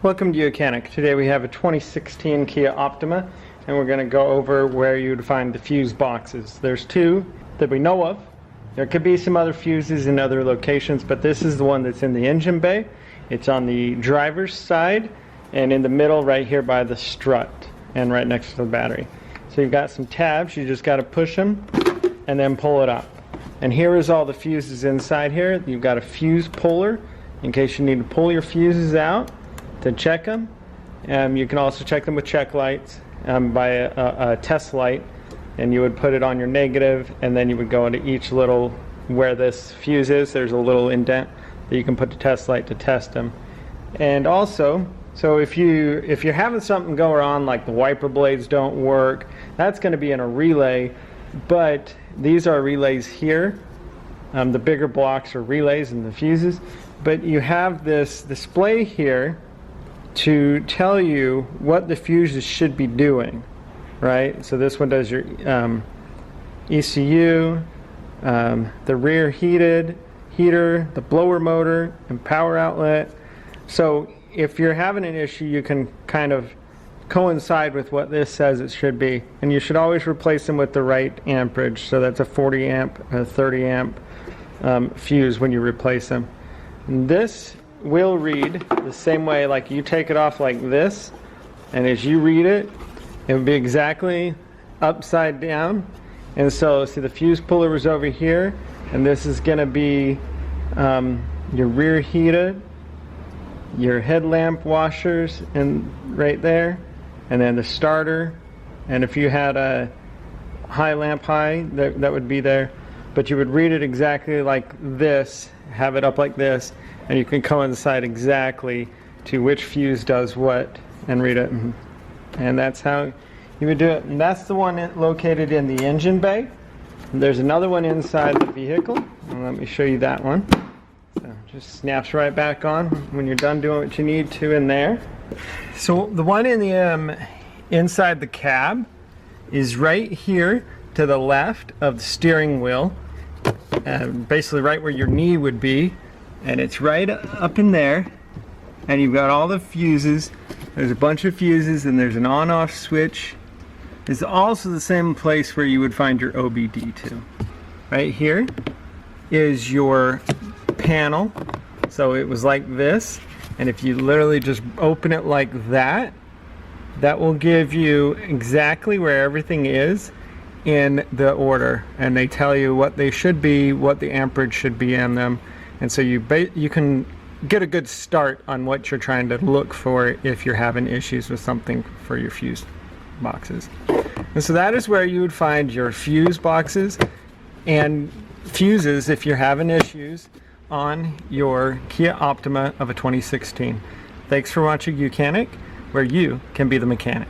Welcome to YOUCANIC. Today we have a 2016 Kia Optima, and we're going to go over where you'd find the fuse boxes. There's two that we know of. There could be some other fuses in other locations, but this is the one that's in the engine bay. It's on the driver's side and in the middle right here by the strut and right next to the battery. So you've got some tabs. You just got to push them and then pull it up. And here is all the fuses inside here. You've got a fuse puller in case you need to pull your fuses out to check them. You can also check them with check lights by a test light, and you would put it on your negative, and then you would go into each little where this fuse is. There's a little indent that you can put the test light to test them. And also, so if you're having something going on like the wiper blades don't work, that's going to be in a relay, but these are relays here. The bigger blocks are relays and the fuses, but you have this display here to tell you what the fuses should be doing, right? So this one does your ECU, the rear heater, the blower motor, and power outlet. So if you're having an issue, you can kind of coincide with what this says it should be, and you should always replace them with the right amperage. So that's a 40 amp, a 30 amp fuse when you replace them. And this will read the same way, like you take it off like this, and as you read it, it will be exactly upside down. And so see, the fuse puller was over here, and this is going to be your rear heater, your headlamp washers, and right there, and then the starter. And if you had a high lamp high, that would be there, but you would read it exactly like this, have it up like this, and you can coincide exactly to which fuse does what and read it. And that's how you would do it. And that's the one located in the engine bay. And there's another one inside the vehicle. And let me show you that one. So just snaps right back on when you're done doing what you need to in there. So the one in the inside the cab is right here to the left of the steering wheel, basically right where your knee would be. And it's right up in there, and you've got all the fuses. There's a bunch of fuses, and there's an on-off switch. It's also the same place where you would find your OBD too. Right here is your panel. So it was like this, and if you literally just open it like that, that will give you exactly where everything is in the order, and they tell you what they should be, what the amperage should be in them. And so you can get a good start on what you're trying to look for if you're having issues with something for your fuse boxes. And so that is where you would find your fuse boxes and fuses if you're having issues on your Kia Optima of a 2016. Thanks for watching YOUCANIC, where you can be the mechanic.